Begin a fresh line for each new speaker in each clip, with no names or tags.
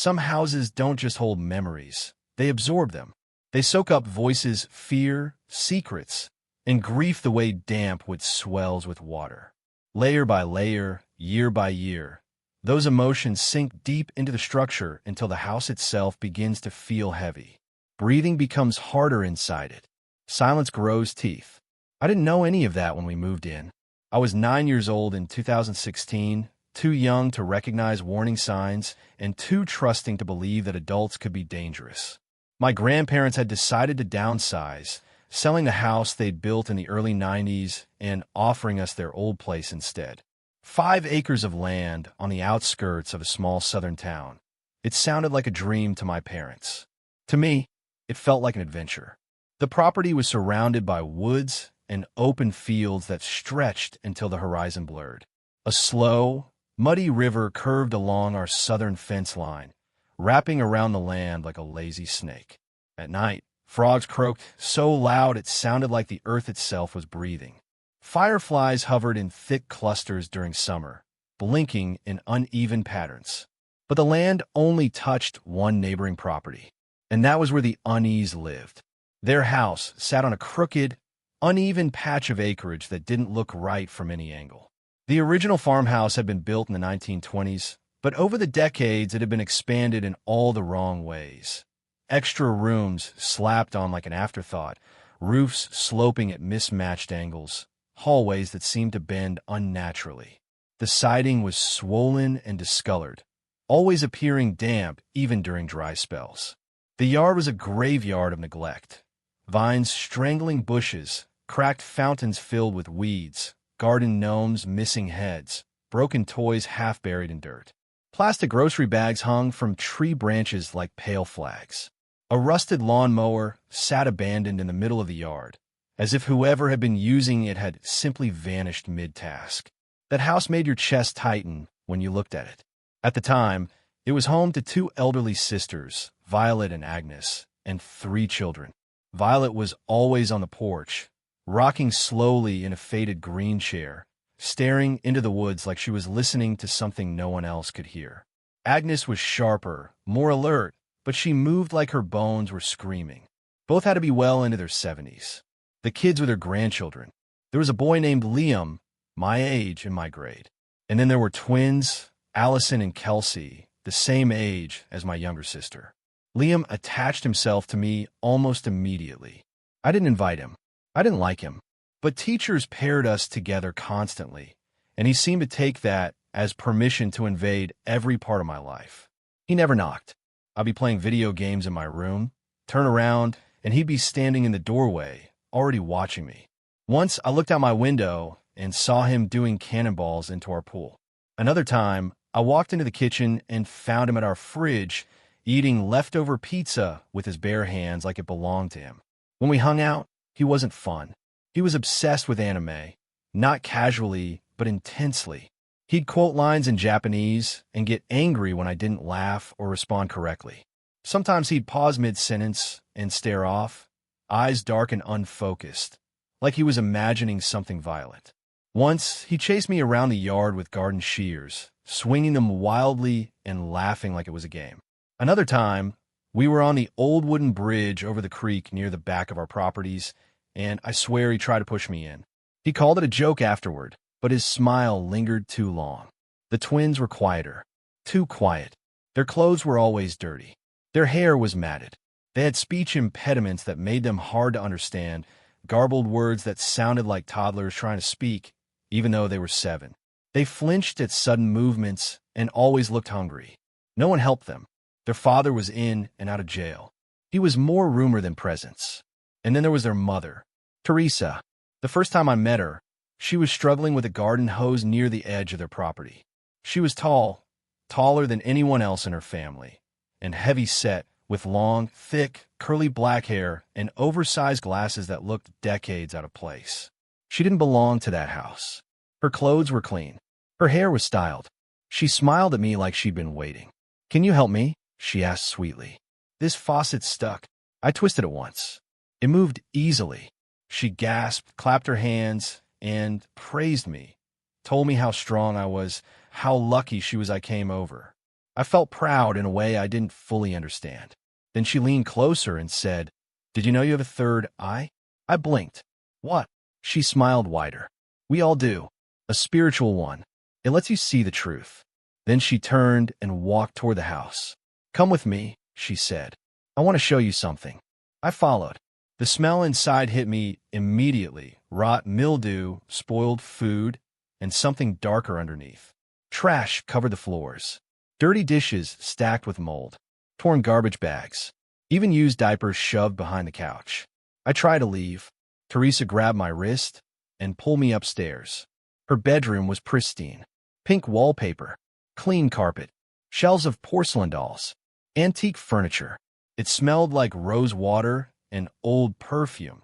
Some houses don't just hold memories, they absorb them. They soak up voices, fear, secrets, and grief the way damp wood swells with water. Layer by layer, year by year, those emotions sink deep into the structure until the house itself begins to feel heavy. Breathing becomes harder inside it. Silence grows teeth. I didn't know any of that when we moved in. I was 9 years old in 2016, too young to recognize warning signs and too trusting to believe that adults could be dangerous. My grandparents had decided to downsize, selling the house they'd built in the early 90s and offering us their old place instead. 5 acres of land on the outskirts of a small southern town. It sounded like a dream to my parents. To me, it felt like an adventure. The property was surrounded by woods and open fields that stretched until the horizon blurred. A slow, muddy river curved along our southern fence line, wrapping around the land like a lazy snake. At night, frogs croaked so loud it sounded like the earth itself was breathing. Fireflies hovered in thick clusters during summer, blinking in uneven patterns. But the land only touched one neighboring property, and that was where the unease lived. Their house sat on a crooked, uneven patch of acreage that didn't look right from any angle. The original farmhouse had been built in the 1920s, but over the decades it had been expanded in all the wrong ways. Extra rooms slapped on like an afterthought, roofs sloping at mismatched angles, hallways that seemed to bend unnaturally. The siding was swollen and discolored, always appearing damp even during dry spells. The yard was a graveyard of neglect. Vines strangling bushes, cracked fountains filled with weeds, garden gnomes missing heads, broken toys half buried in dirt. Plastic grocery bags hung from tree branches like pale flags. A rusted lawnmower sat abandoned in the middle of the yard, as if whoever had been using it had simply vanished mid-task. That house made your chest tighten when you looked at it. At the time, it was home to 2 elderly sisters, Violet and Agnes, and 3 children. Violet was always on the porch, rocking slowly in a faded green chair, staring into the woods like she was listening to something no one else could hear. Agnes was sharper, more alert, but she moved like her bones were screaming. Both had to be well into their 70s. The kids were their grandchildren. There was a boy named Liam, my age and my grade. And then there were twins, Allison and Kelsey, the same age as my younger sister. Liam attached himself to me almost immediately. I didn't invite him. I didn't like him. But teachers paired us together constantly, and he seemed to take that as permission to invade every part of my life. He never knocked. I'd be playing video games in my room, turn around, and he'd be standing in the doorway, already watching me. Once I looked out my window and saw him doing cannonballs into our pool. Another time, I walked into the kitchen and found him at our fridge, eating leftover pizza with his bare hands like it belonged to him. When we hung out, he wasn't fun. He was obsessed with anime, not casually, but intensely. He'd quote lines in Japanese and get angry when I didn't laugh or respond correctly. Sometimes he'd pause mid-sentence and stare off, eyes dark and unfocused, like he was imagining something violent. Once, he chased me around the yard with garden shears, swinging them wildly and laughing like it was a game. Another time, we were on the old wooden bridge over the creek near the back of our properties, and I swear he tried to push me in. He called it a joke afterward, but his smile lingered too long. The twins were quieter, too quiet. Their clothes were always dirty. Their hair was matted. They had speech impediments that made them hard to understand, garbled words that sounded like toddlers trying to speak, even though they were 7. They flinched at sudden movements and always looked hungry. No one helped them. Their father was in and out of jail. He was more rumor than presence. And then there was their mother, Teresa. The first time I met her, she was struggling with a garden hose near the edge of their property. She was tall, taller than anyone else in her family, and heavy-set, with long, thick, curly black hair and oversized glasses that looked decades out of place. She didn't belong to that house. Her clothes were clean. Her hair was styled. She smiled at me like she'd been waiting. "Can you help me?" she asked sweetly. "This faucet's stuck." I twisted it once. It moved easily. She gasped, clapped her hands, and praised me, told me how strong I was, how lucky she was I came over. I felt proud in a way I didn't fully understand. Then she leaned closer and said, "Did you know you have a third eye?" I blinked. "What?" She smiled wider. "We all do. A spiritual one. It lets you see the truth." Then she turned and walked toward the house. "Come with me," she said. "I want to show you something." I followed. The smell inside hit me immediately. Rot, mildew, spoiled food, and something darker underneath. Trash covered the floors. Dirty dishes stacked with mold. Torn garbage bags. Even used diapers shoved behind the couch. I tried to leave. Teresa grabbed my wrist and pulled me upstairs. Her bedroom was pristine. Pink wallpaper. Clean carpet. Shelves of porcelain dolls. Antique furniture. It smelled like rose water and old perfume,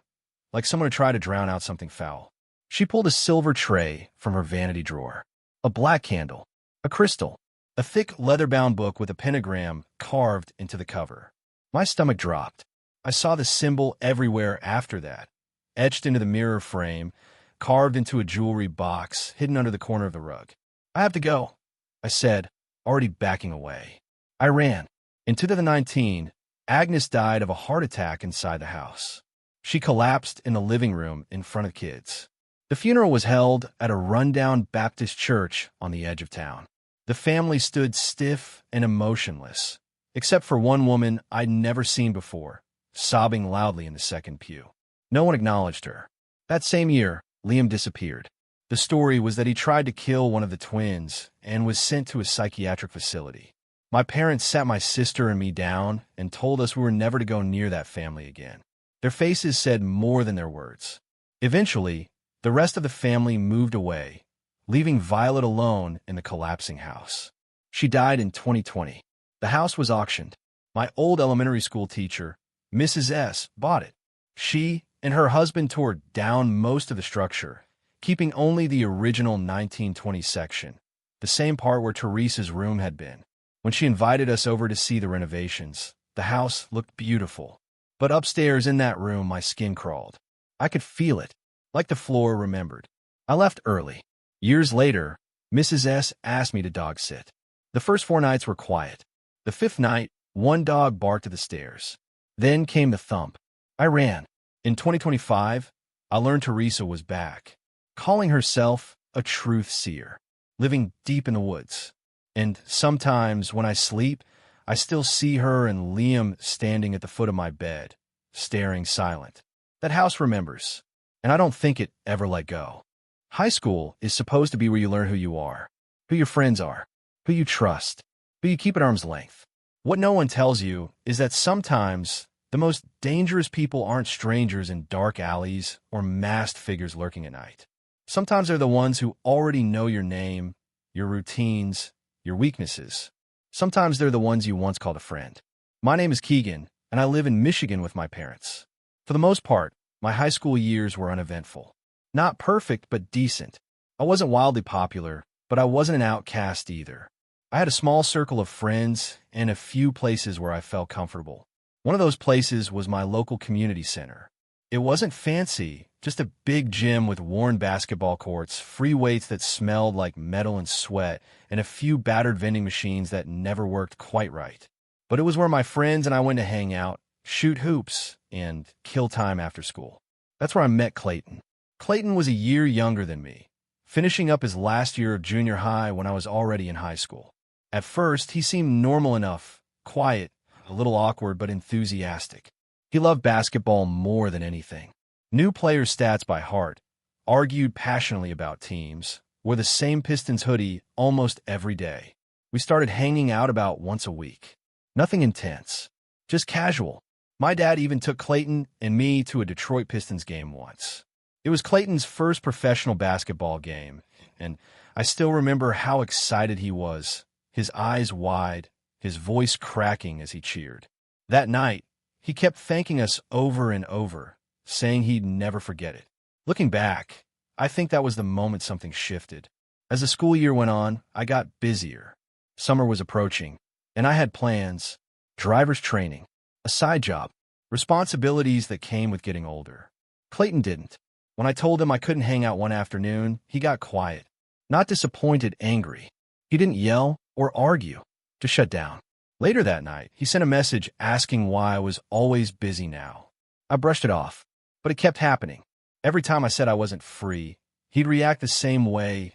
like someone had tried to drown out something foul. She pulled a silver tray from her vanity drawer. A black candle. A crystal. A thick leather-bound book with a pentagram carved into the cover. My stomach dropped. I saw the symbol everywhere after that, etched into the mirror frame, carved into a jewelry box hidden under the corner of the rug. "I have to go," I said, already backing away. I ran. In 2019, Agnes died of a heart attack inside the house. She collapsed in the living room in front of kids. The funeral was held at a rundown Baptist church on the edge of town. The family stood stiff and emotionless, except for one woman I'd never seen before, sobbing loudly in the second pew. No one acknowledged her. That same year, Liam disappeared. The story was that he tried to kill one of the twins and was sent to a psychiatric facility. My parents sat my sister and me down and told us we were never to go near that family again. Their faces said more than their words. Eventually, the rest of the family moved away, leaving Violet alone in the collapsing house. She died in 2020. The house was auctioned. My old elementary school teacher, Mrs. S., bought it. She and her husband tore down most of the structure, keeping only the original 1920 section, the same part where Teresa's room had been. When she invited us over to see the renovations, the house looked beautiful. But upstairs in that room, my skin crawled. I could feel it, like the floor remembered. I left early. Years later, Mrs. S. asked me to dog sit. The first 4 nights were quiet. The 5th night, one dog barked at the stairs. Then came the thump. I ran. In 2025, I learned Teresa was back, calling herself a truth seer, living deep in the woods. And sometimes when I sleep, I still see her and Liam standing at the foot of my bed, staring silent. That house remembers, and I don't think it ever let go. High school is supposed to be where you learn who you are, who your friends are, who you trust, who you keep at arm's length. What no one tells you is that sometimes the most dangerous people aren't strangers in dark alleys or masked figures lurking at night. Sometimes they're the ones who already know your name, your routines, your weaknesses. Sometimes they're the ones you once called a friend. My name is Keegan, and I live in Michigan with my parents. For the most part, my high school years were uneventful. Not perfect, but decent. I wasn't wildly popular, but I wasn't an outcast either. I had a small circle of friends and a few places where I felt comfortable. One of those places was my local community center. It wasn't fancy, just a big gym with worn basketball courts, free weights that smelled like metal and sweat, and a few battered vending machines that never worked quite right. But it was where my friends and I went to hang out, shoot hoops, and kill time after school. That's where I met Clayton. Clayton was a year younger than me, finishing up his last year of junior high when I was already in high school. At first, he seemed normal enough, quiet, a little awkward, but enthusiastic. He loved basketball more than anything. Knew players' stats by heart, argued passionately about teams, wore the same Pistons hoodie almost every day. We started hanging out about once a week. Nothing intense, just casual. My dad even took Clayton and me to a Detroit Pistons game once. It was Clayton's first professional basketball game, and I still remember how excited he was, his eyes wide, his voice cracking as he cheered. That night, he kept thanking us over and over, saying he'd never forget it. Looking back, I think that was the moment something shifted. As the school year went on, I got busier. Summer was approaching, and I had plans, driver's training, a side job, responsibilities that came with getting older. Clayton didn't. When I told him I couldn't hang out one afternoon, he got quiet. Not disappointed, angry. He didn't yell or argue. just shut down. Later that night, he sent a message asking why I was always busy now. I brushed it off, but it kept happening. Every time I said I wasn't free, he'd react the same way,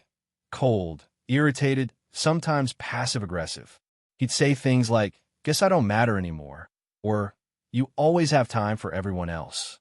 cold, irritated, sometimes passive-aggressive. He'd say things like, "Guess I don't matter anymore," or "You always have time for everyone else."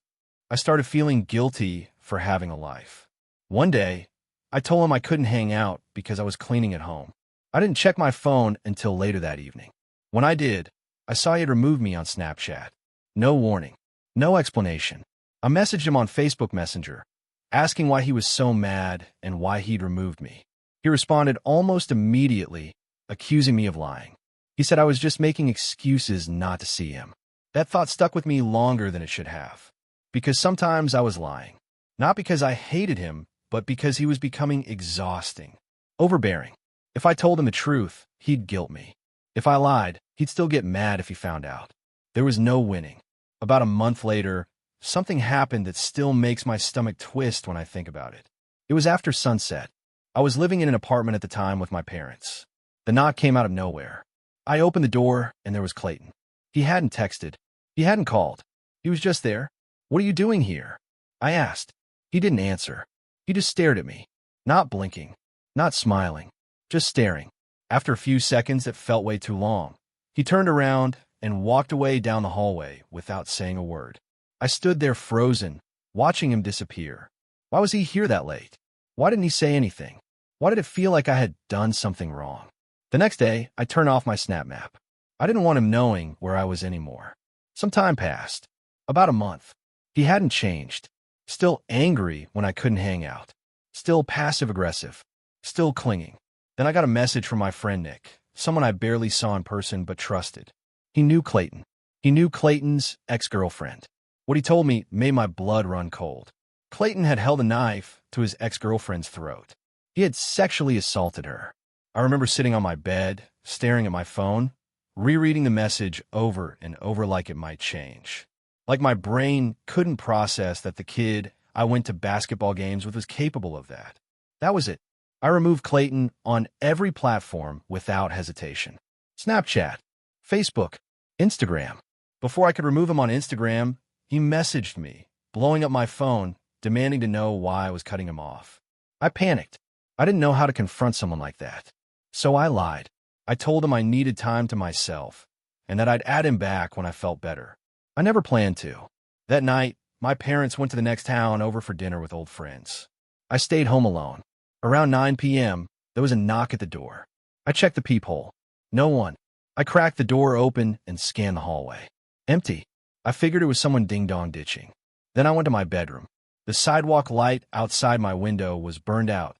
I started feeling guilty for having a life. One day, I told him I couldn't hang out because I was cleaning at home. I didn't check my phone until later that evening. When I did, I saw he had removed me on Snapchat. No warning, no explanation. I messaged him on Facebook Messenger, asking why he was so mad and why he'd removed me. He responded almost immediately, accusing me of lying. He said I was just making excuses not to see him. That thought stuck with me longer than it should have. Because sometimes I was lying. Not because I hated him, but because he was becoming exhausting, overbearing. If I told him the truth, he'd guilt me. If I lied, he'd still get mad if he found out. There was no winning. About a month later, something happened that still makes my stomach twist when I think about it. It was after sunset. I was living in an apartment at the time with my parents. The knock came out of nowhere. I opened the door, and there was Clayton. He hadn't texted. He hadn't called. He was just there. "What are you doing here?" I asked. He didn't answer. He just stared at me, not blinking, not smiling, just staring. After a few seconds that felt way too long, he turned around and walked away down the hallway without saying a word. I stood there frozen, watching him disappear. Why was he here that late? Why didn't he say anything? Why did it feel like I had done something wrong? The next day, I turned off my Snap Map. I didn't want him knowing where I was anymore. Some time passed. About a month. He hadn't changed. Still angry when I couldn't hang out. Still passive-aggressive. Still clinging. Then I got a message from my friend Nick, someone I barely saw in person but trusted. He knew Clayton. He knew Clayton's ex-girlfriend. What he told me made my blood run cold. Clayton had held a knife to his ex-girlfriend's throat. He had sexually assaulted her. I remember sitting on my bed, staring at my phone, rereading the message over and over like it might change. Like my brain couldn't process that the kid I went to basketball games with was capable of that. That was it. I removed Clayton on every platform without hesitation. Snapchat, Facebook, Instagram. Before I could remove him on Instagram, he messaged me, blowing up my phone, demanding to know why I was cutting him off. I panicked. I didn't know how to confront someone like that. So I lied. I told him I needed time to myself, and that I'd add him back when I felt better. I never planned to. That night, my parents went to the next town over for dinner with old friends. I stayed home alone. Around 9 p.m., there was a knock at the door. I checked the peephole. No one. I cracked the door open and scanned the hallway. Empty. I figured it was someone ding-dong ditching. Then I went to my bedroom. The sidewalk light outside my window was burned out,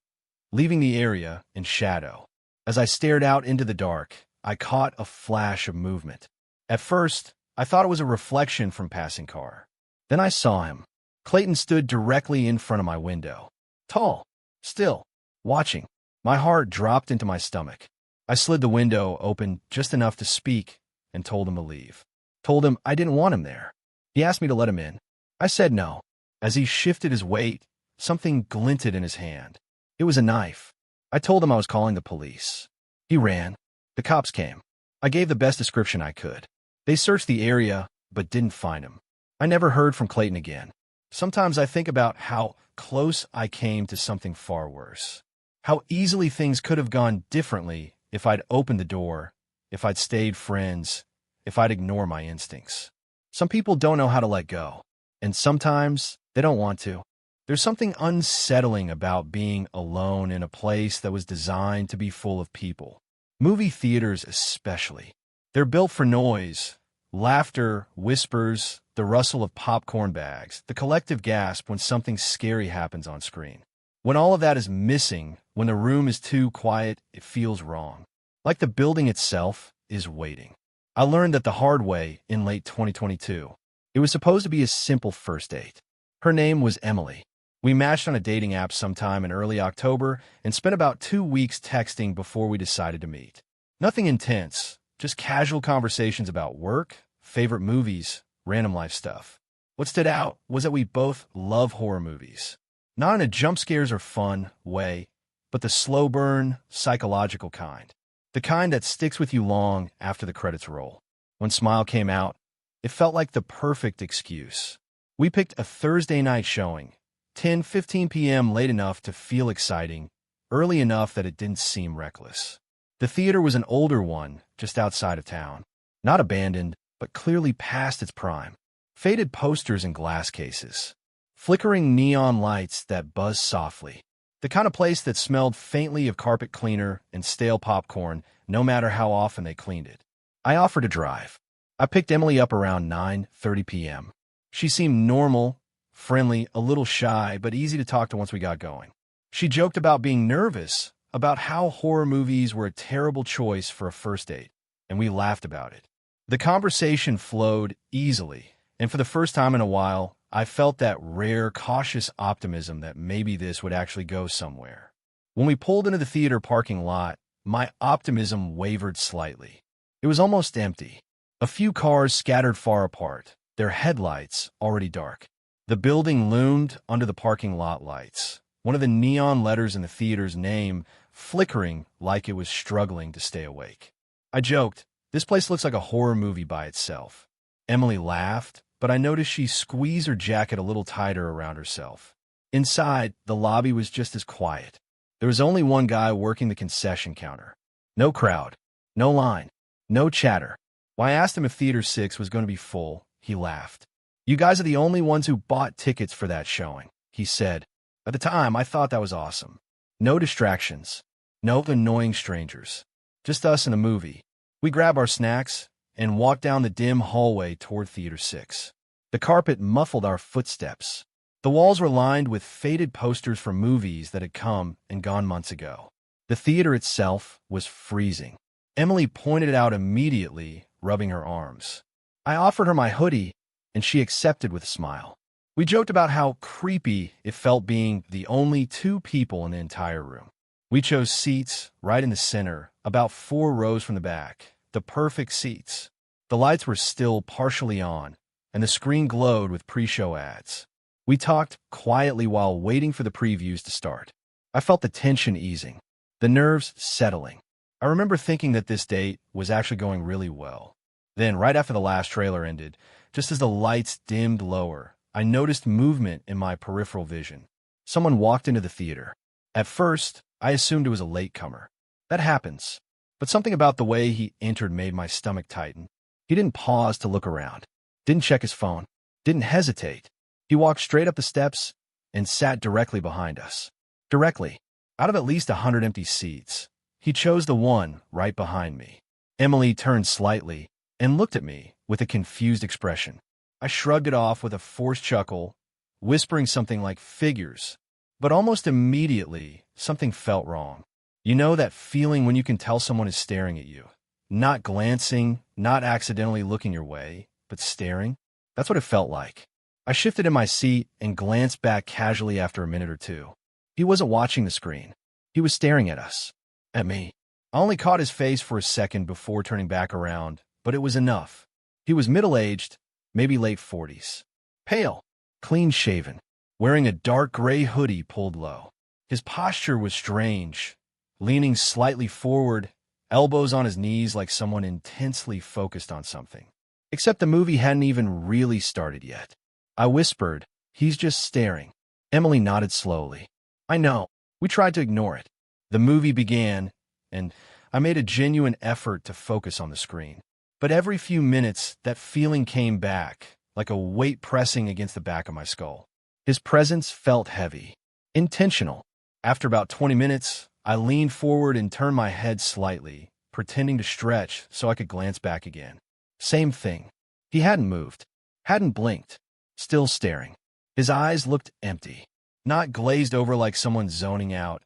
leaving the area in shadow. As I stared out into the dark, I caught a flash of movement. At first, I thought it was a reflection from passing car. Then I saw him. Clayton stood directly in front of my window. Tall, still, watching. My heart dropped into my stomach. I slid the window open just enough to speak and told him to leave. Told him I didn't want him there. He asked me to let him in. I said no. As he shifted his weight, something glinted in his hand. It was a knife. I told him I was calling the police. He ran. The cops came. I gave the best description I could. They searched the area, but didn't find him. I never heard from Clayton again. Sometimes I think about how close I came to something far worse. How easily things could have gone differently if I'd opened the door, if I'd stayed friends, if I'd ignored my instincts. Some people don't know how to let go, and sometimes they don't want to. There's something unsettling about being alone in a place that was designed to be full of people. Movie theaters especially. They're built for noise, laughter, whispers, the rustle of popcorn bags, the collective gasp when something scary happens on screen. When all of that is missing, when the room is too quiet, it feels wrong. Like the building itself is waiting. I learned that the hard way in late 2022. It was supposed to be a simple first date. Her name was Emily. We matched on a dating app sometime in early October and spent about 2 weeks texting before we decided to meet. Nothing intense, just casual conversations about work, favorite movies, random life stuff. What stood out was that we both love horror movies. Not in a jump scares or fun way, but the slow burn, psychological kind. The kind that sticks with you long after the credits roll. When Smile came out, it felt like the perfect excuse. We picked a Thursday night showing, 10:15 p.m. late enough to feel exciting, early enough that it didn't seem reckless. The theater was an older one, just outside of town. Not abandoned, but clearly past its prime. Faded posters in glass cases. Flickering neon lights that buzzed softly. The kind of place that smelled faintly of carpet cleaner and stale popcorn, no matter how often they cleaned it. I offered to drive. I picked Emily up around 9:30 p.m. She seemed normal, friendly, a little shy, but easy to talk to once we got going. She joked about being nervous, about how horror movies were a terrible choice for a first date, and we laughed about it. The conversation flowed easily, and for the first time in a while, I felt that rare, cautious optimism that maybe this would actually go somewhere. When we pulled into the theater parking lot, my optimism wavered slightly. It was almost empty. A few cars scattered far apart, their headlights already dark. The building loomed under the parking lot lights, one of the neon letters in the theater's name flickering like it was struggling to stay awake. I joked, "This place looks like a horror movie by itself." Emily laughed, but I noticed she squeezed her jacket a little tighter around herself. Inside, the lobby was just as quiet. There was only one guy working the concession counter. No crowd, no line, no chatter. When I asked him if Theater 6 was going to be full, he laughed. "You guys are the only ones who bought tickets for that showing," he said. At the time, I thought that was awesome. No distractions, no annoying strangers, just us and a movie. We grabbed our snacks and walked down the dim hallway toward Theater 6. The carpet muffled our footsteps. The walls were lined with faded posters from movies that had come and gone months ago. The theater itself was freezing. Emily pointed it out immediately, rubbing her arms. I offered her my hoodie, and she accepted with a smile. We joked about how creepy it felt being the only two people in the entire room. We chose seats right in the center, about 4 rows from the back, the perfect seats. The lights were still partially on, and the screen glowed with pre-show ads. We talked quietly while waiting for the previews to start. I felt the tension easing, the nerves settling. I remember thinking that this date was actually going really well. Then, right after the last trailer ended, just as the lights dimmed lower, I noticed movement in my peripheral vision. Someone walked into the theater. At first, I assumed it was a latecomer. That happens. But something about the way he entered made my stomach tighten. He didn't pause to look around, didn't check his phone, didn't hesitate. He walked straight up the steps and sat directly behind us. Directly. Out of at least 100 empty seats, he chose the one right behind me. Emily turned slightly and looked at me with a confused expression. I shrugged it off with a forced chuckle, whispering something like figures. But almost immediately, something felt wrong. You know that feeling when you can tell someone is staring at you? Not glancing, not accidentally looking your way, but staring? That's what it felt like. I shifted in my seat and glanced back casually after a minute or two. He wasn't watching the screen. He was staring at us. At me. I only caught his face for a second before turning back around, but it was enough. He was middle-aged, maybe late 40s. Pale, clean-shaven, wearing a dark gray hoodie pulled low. His posture was strange, leaning slightly forward, elbows on his knees like someone intensely focused on something. Except the movie hadn't even really started yet. I whispered, "He's just staring." Emily nodded slowly. "I know." We tried to ignore it. The movie began, and I made a genuine effort to focus on the screen. But every few minutes, that feeling came back, like a weight pressing against the back of my skull. His presence felt heavy, intentional. After about 20 minutes, I leaned forward and turned my head slightly, pretending to stretch so I could glance back again. Same thing. He hadn't moved, hadn't blinked, still staring. His eyes looked empty, not glazed over like someone zoning out,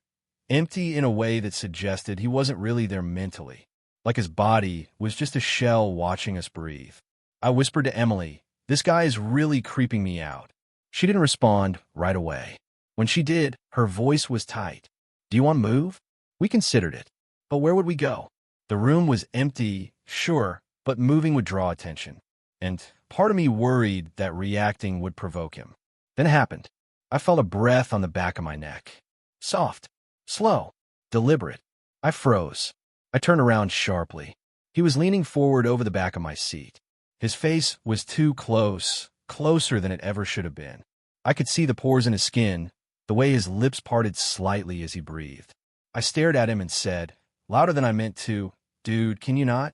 empty in a way that suggested he wasn't really there mentally. Like his body was just a shell watching us breathe. I whispered to Emily, "This guy is really creeping me out." She didn't respond right away. When she did, her voice was tight. "Do you want to move?" We considered it. But where would we go? The room was empty, sure, but moving would draw attention. And part of me worried that reacting would provoke him. Then it happened. I felt a breath on the back of my neck. Soft, slow, deliberate. I froze. I turned around sharply. He was leaning forward over the back of my seat. His face was too close, closer than it ever should have been. I could see the pores in his skin, the way his lips parted slightly as he breathed. I stared at him and said, louder than I meant to, "Dude, can you not?"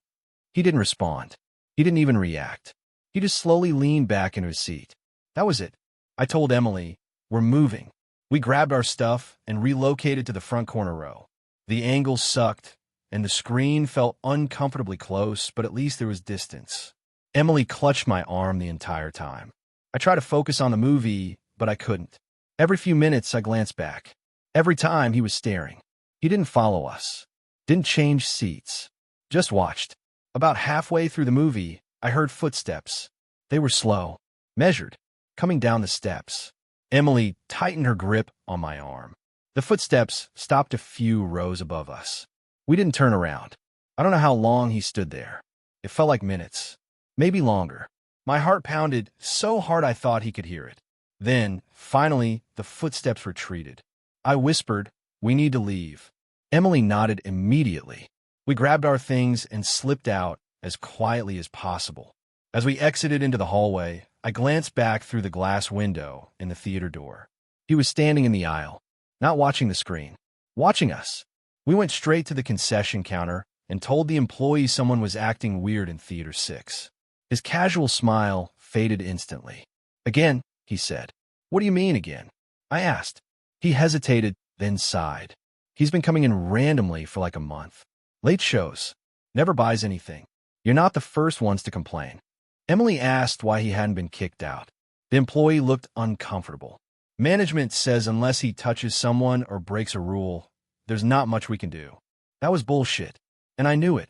He didn't respond. He didn't even react. He just slowly leaned back into his seat. That was it. I told Emily, "We're moving." We grabbed our stuff and relocated to the front corner row. The angle sucked, and the screen felt uncomfortably close, but at least there was distance. Emily clutched my arm the entire time. I tried to focus on the movie, but I couldn't. Every few minutes, I glanced back. Every time, he was staring. He didn't follow us. Didn't change seats. Just watched. About halfway through the movie, I heard footsteps. They were slow, measured, coming down the steps. Emily tightened her grip on my arm. The footsteps stopped a few rows above us. We didn't turn around. I don't know how long he stood there. It felt like minutes, maybe longer. My heart pounded so hard I thought he could hear it. Then, finally, the footsteps retreated. I whispered, "We need to leave." Emily nodded immediately. We grabbed our things and slipped out as quietly as possible. As we exited into the hallway, I glanced back through the glass window in the theater door. He was standing in the aisle, not watching the screen, watching us. We went straight to the concession counter and told the employee someone was acting weird in Theater 6. His casual smile faded instantly. "Again," he said. "What do you mean again?" I asked. He hesitated, then sighed. "He's been coming in randomly for like a month. Late shows. Never buys anything. You're not the first ones to complain." Emily asked why he hadn't been kicked out. The employee looked uncomfortable. "Management says unless he touches someone or breaks a rule, there's not much we can do." That was bullshit, and I knew it.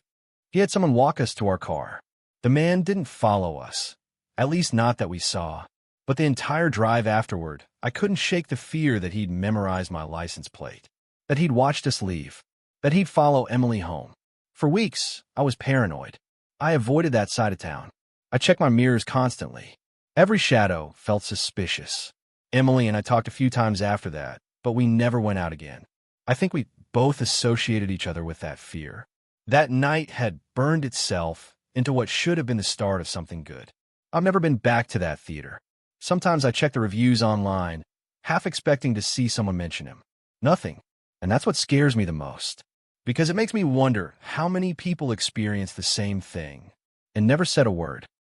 He had someone walk us to our car. The man didn't follow us, at least not that we saw. But the entire drive afterward, I couldn't shake the fear that he'd memorized my license plate, that he'd watched us leave, that he'd follow Emily home. For weeks, I was paranoid. I avoided that side of town. I checked my mirrors constantly. Every shadow felt suspicious. Emily and I talked a few times after that, but we never went out again. I think we both associated each other with that fear. That night had burned itself into what should have been the start of something good. I've never been back to that theater. Sometimes I check the reviews online, half expecting to see someone mention him. Nothing. And that's what scares me the most. Because it makes me wonder how many people experience the same thing and never said a word.